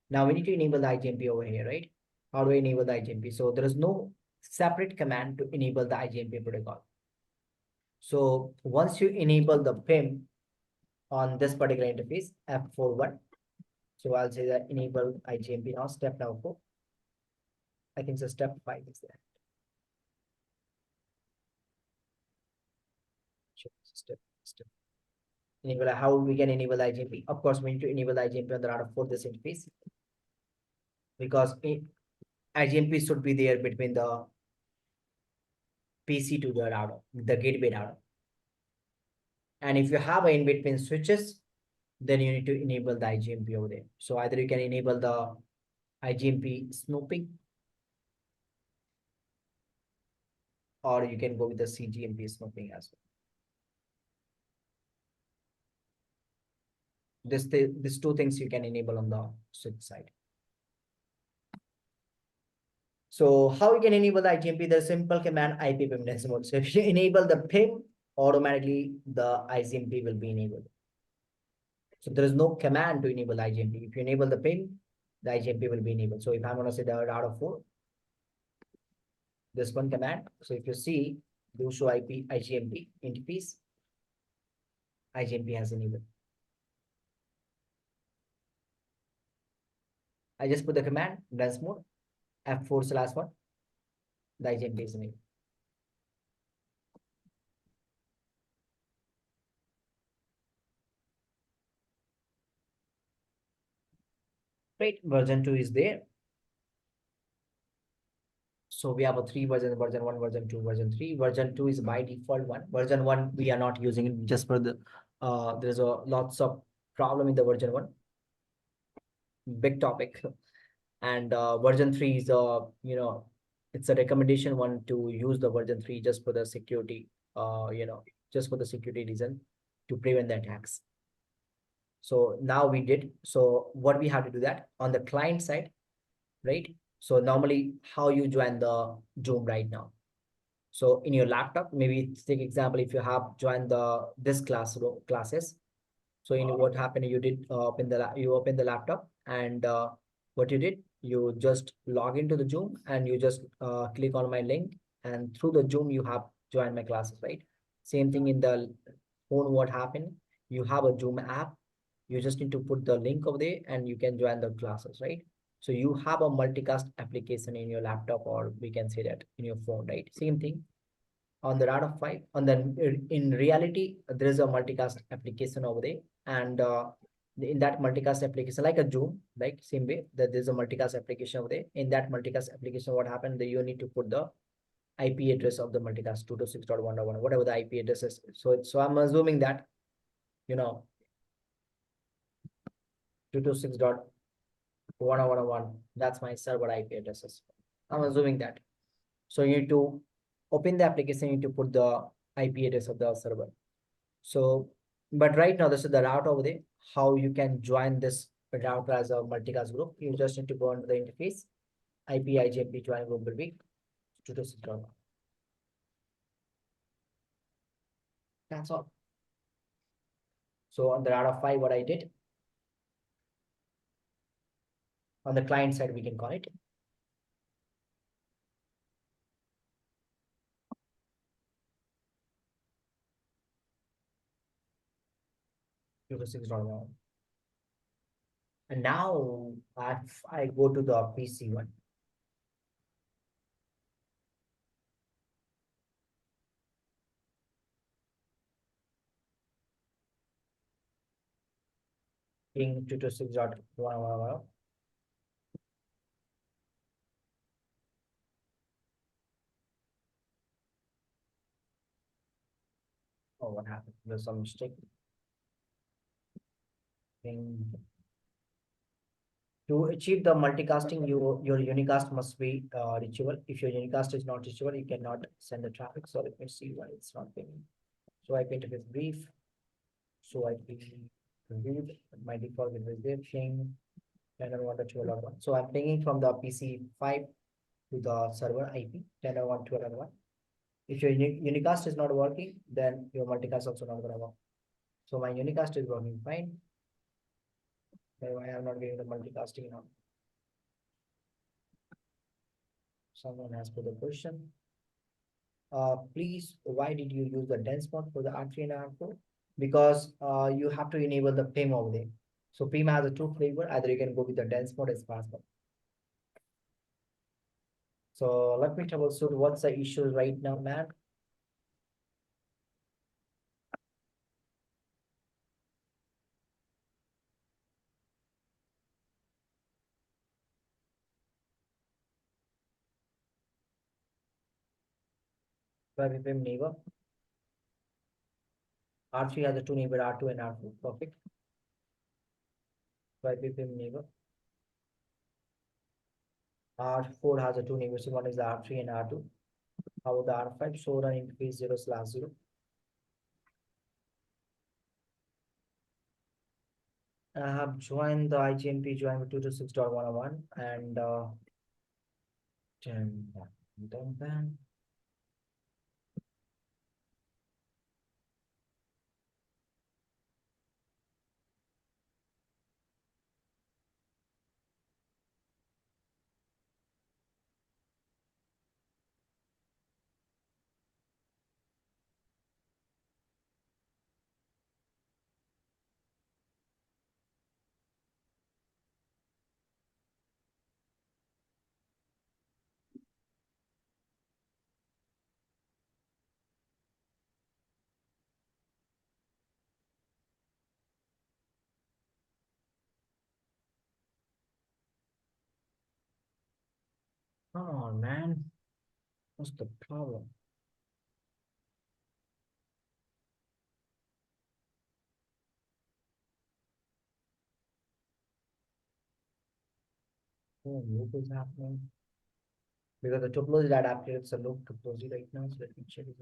Now we need to enable the IGMP over here, right? How do I enable the IGMP? So there is no separate command to enable the IGMP protocol. So once you enable the PIM on this particular interface, F41, so I'll say that enable IGMP now, step now 4. I think so step 5 is there. Sure, step. Enable, how we can enable the IGMP? Of course, we need to enable the IGMP on the router for this interface because IGMP should be there between the PC to the router, the gateway router. And if you have in between switches, then you need to enable the IGMP over there. So either you can enable the IGMP snooping, or you can go with the CGMP snooping as well. These two things you can enable on the switch side. So how you can enable the IGMP? The simple command IP PIM mode. So if you enable the PIM, automatically the IGMP will be enabled. So there is no command to enable IGMP. If you enable the PIM, the IGMP will be enabled. So if I'm going to say the router 4, this one command. So if you see, do show IP IGMP interface, IGMP has enabled. I just put the command, runs mode, F4/1, the IGMP is enabled. Right, version 2 is there. So we have a 3 version, version 1, version 2, version 3. Version 2 is by default 1. Version 1, we are not using it just for the, there's a lots of problem in the version 1. Big topic. And version 3 is, it's a recommendation one to use the version 3 just for the security, just for the security reason to prevent the attacks. So now we did. So what we have to do that on the client side, right? So normally how you join the Zoom right now. So in your laptop, maybe take example, if you have joined this classes. So in what happened, you did open the laptop, and what you did, you just log into the Zoom and you just click on my link, and through the Zoom you have joined my classes, right? Same thing in the phone. What happened? You have a Zoom app. You just need to put the link over there, and you can join the classes, right? So you have a multicast application in your laptop, or we can say that in your phone, right? Same thing on the router 5. And then in reality, there is a multicast application over there, and in that multicast application, like a Zoom, like same way that there's a multicast application over there. In that multicast application, what happened, that you need to put the IP address of the multicast 226.1.1, whatever the IP address is. So I'm assuming that, 226.1.1.1, that's my server IP addresses. I'm assuming that. So you need to open the application, you need to put the IP address of the server. So, but right now, this is the route over there. How you can join this router as a multicast group? You just need to go into the interface, IP IGMP join group will be 226.1. That's all. So on the router 5, what I did, on the client side, we can call it. And now I go to the PC1. Ping 226.1. Oh, what happened? There's some mistake. Ping. To achieve the multicasting, your unicast must be reachable. If your unicast is not reachable, you cannot send the traffic. So let me see why it's not pinging. So I painted with brief. So I reviewed my default is there. Ping 10.1.12.1. So I'm pinging from the PC5 to the server IP 10.1.12.1. If your unicast is not working, then your multicast also not gonna work. So my unicast is working fine. Then why I'm not getting the multicasting now? Someone has put a question. Please, why did you use the dense mode for the R3 and R4? Because you have to enable the PIM over there. So PIM has a two flavor. Either you can go with the dense mode or sparse mode. So let me troubleshoot what's the issue right now, man. PIM neighbor. R3 has a two neighbor, R2 and R4. Perfect. PIM neighbor. R4 has a two neighbors. One is the R3 and R2. How about the R5? Show run interface 0/0. I have joined the IGMP joined with 226.101 and 10 ban. Come on, man. What's the problem? Oh, what is happening? Because the topology that updated, it's a low topology right now. So let me check it.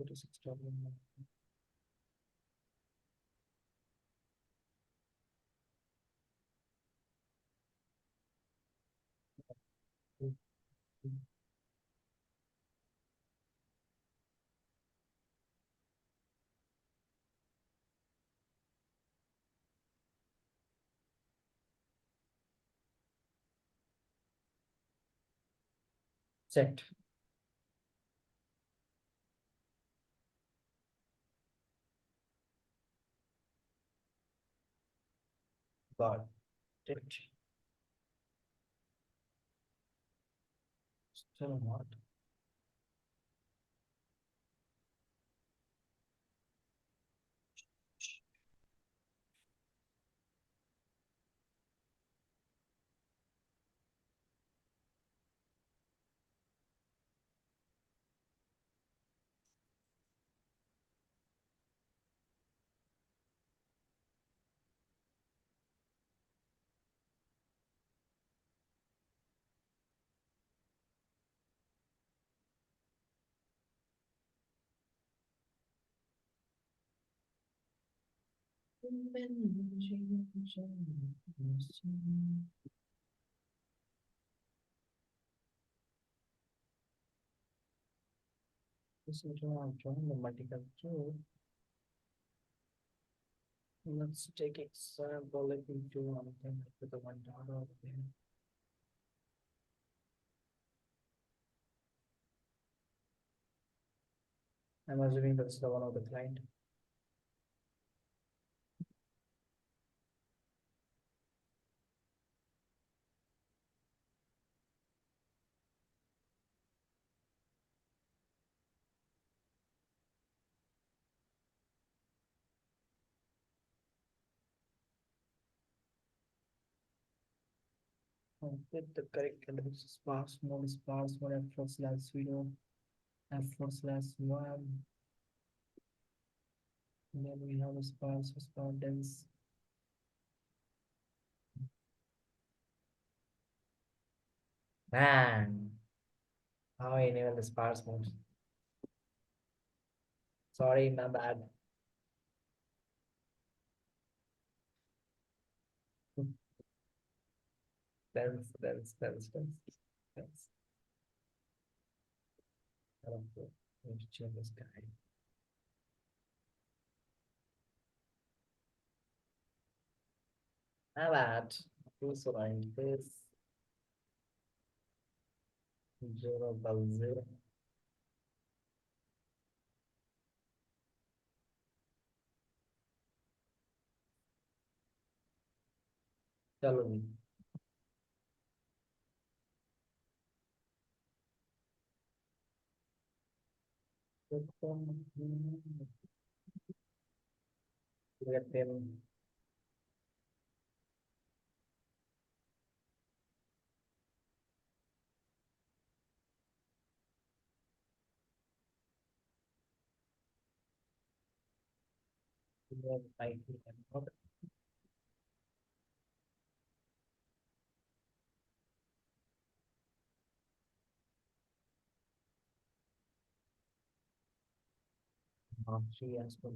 46.1. Set. Got it. Still not. This is I'm join the multi-control. Let's take example. Let me do one thing with the $1 over there. I'm assuming that's the one of the client. With the correct context, sparse mode, f/0, f/1. And then we have a sparse dense. Man, how I enable the sparse mode? Sorry, my bad. Dense. I don't know. I need to change this guy. My bad. Also like this. 0 चलो जी she has to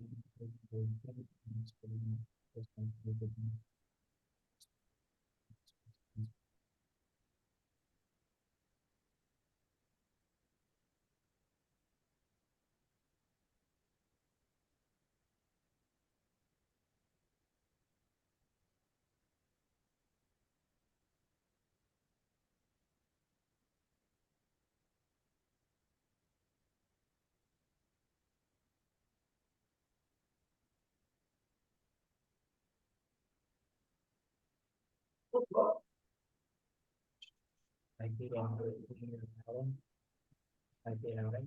I think I think right.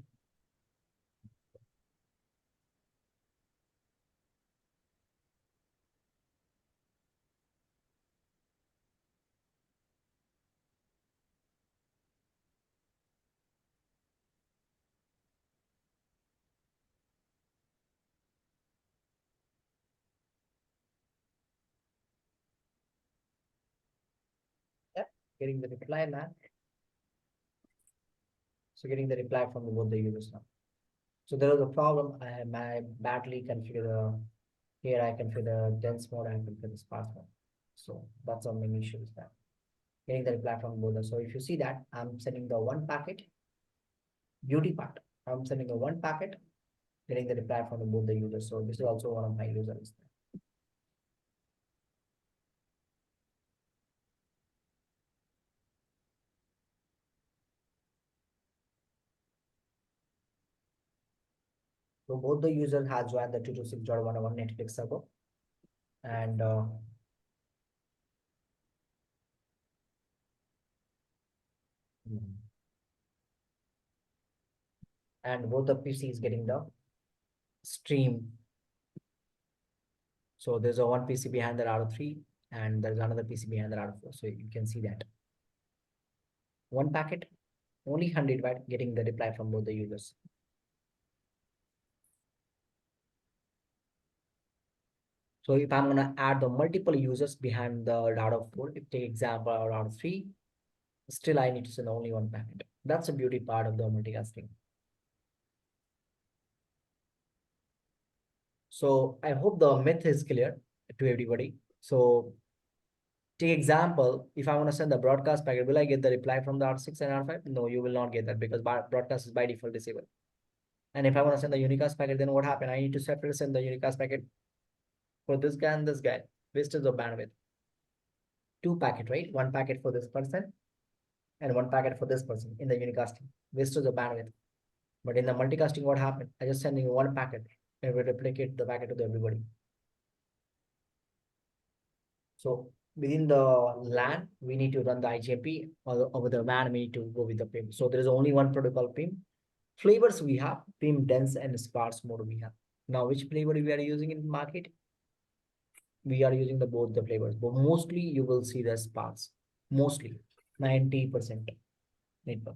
Yeah, getting the reply man. So getting the reply from both the users now. So there was a problem. I have my badly configured here I configure the dense mode, I configure the sparse mode. So that's our main issue is that getting the reply from both. So if you see that I'm sending the one packet, beauty part. I'm sending the one packet, getting the reply from both the users. So this is also one of my users. So both the users has joined the 226.101 Netflix server and both the PC is getting the stream. So there's a one PC behind the router 3 and there's another PC behind the router 4. So you can see that one packet, only 100 byte getting the reply from both the users. So if I'm gonna add the multiple users behind the router 4, if take example router 3, still I need to send only one packet. That's a beauty part of the multicasting. So I hope the myth is clear to everybody. So take example, if I want to send the broadcast packet, will I get the reply from the R6 and R5? No, you will not get that because broadcast is by default disabled. And if I want to send the unicast packet, then what happened? I need to separately send the unicast packet for this guy and this guy. Wastage of bandwidth. Two packet, right? One packet for this person and one packet for this person in the unicasting. Wastage of bandwidth. But in the multicasting, what happened? I just sending one packet and we replicate the packet to everybody. So within the LAN, we need to run the IGMP, or over the WAN, we need to go with the PIM. So there is only one protocol PIM. Flavors we have, PIM dense and sparse mode we have. Now, which flavor we are using in the market? We are using the both the flavors, but mostly you will see the sparse. Mostly. 90% network,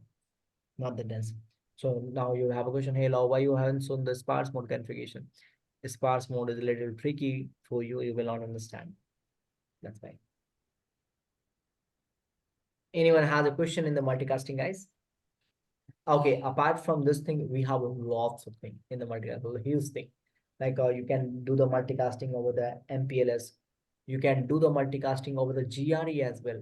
not the dense. So now you have a question, hey, Lau, why you haven't shown the sparse mode configuration? The sparse mode is a little tricky for you. You will not understand. That's why. Anyone has a question in the multicasting, guys? Okay, apart from this thing, we have lots of thing in the multicast, huge thing. Like you can do the multicasting over the MPLS. You can do the multicasting over the GRE as well,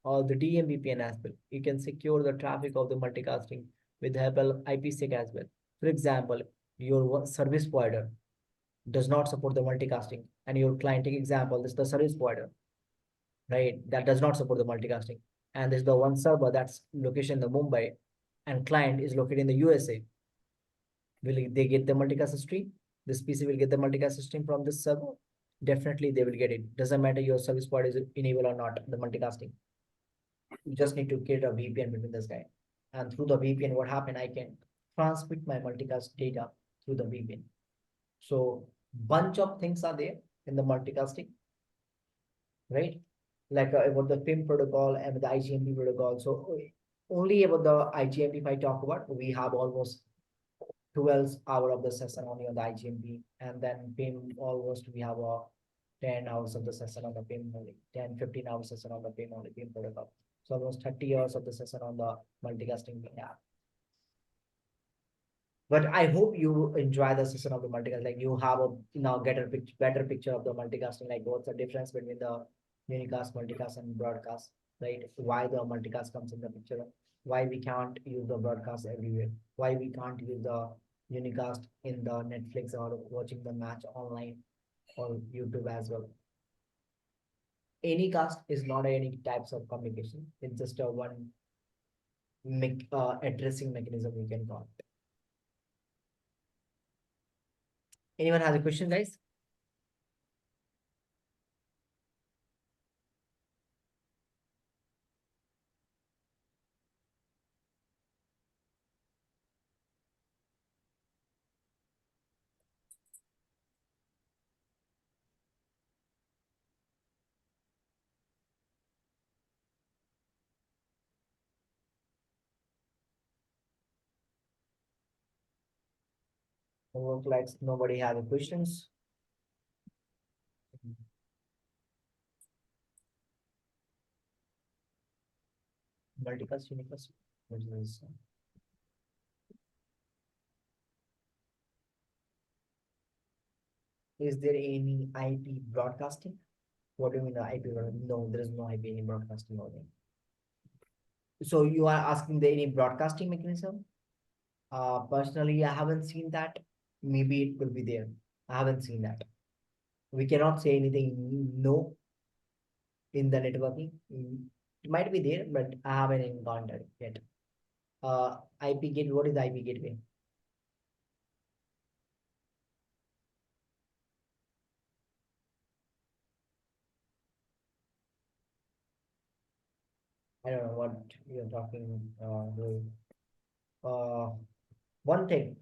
or the DMVPN as well. You can secure the traffic of the multicasting with the help of IPsec as well. For example, your service provider does not support the multicasting, and your client, take example, this is the service provider, right? That does not support the multicasting. And there's the one server that's location in the Mumbai and client is located in the USA. Will they get the multicast stream? This PC will get the multicast stream from this server? Definitely they will get it. Doesn't matter your service part is enabled or not, the multicasting. You just need to create a VPN between this guy. And through the VPN, what happened? I can transmit my multicast data through the VPN. So bunch of things are there in the multicasting, right? Like about the PIM protocol and the IGMP protocol. So only about the IGMP, if I talk about, we have almost 12 hours of the session only on the IGMP, and then PIM almost we have a 10 hours of the session on the PIM only, 10, 15 hours session on the PIM only, PIM protocol. So almost 30 hours of the session on the multicasting we have. But I hope you enjoy the session of the multicast. Like you have a now get a better picture of the multicasting. Like what's the difference between the unicast, multicast, and broadcast, right? Why the multicast comes in the picture? Why we can't use the broadcast everywhere? Why we can't use the unicast in the Netflix or watching the match online or YouTube as well? Any cast is not any types of communication. It's just a one addressing mechanism we can call it. Anyone has a question, guys? Looks like nobody has any questions. Multicast, unicast. What is this? Is there any IP broadcasting? What do you mean IP? No, there is no IP any broadcasting over there. So you are asking there any broadcasting mechanism? Personally, I haven't seen that. Maybe it will be there. I haven't seen that. We cannot say anything no in the networking. It might be there, but I haven't encountered it yet. IP gateway. What is the IP gateway? I don't know what you're talking. Uh, one thing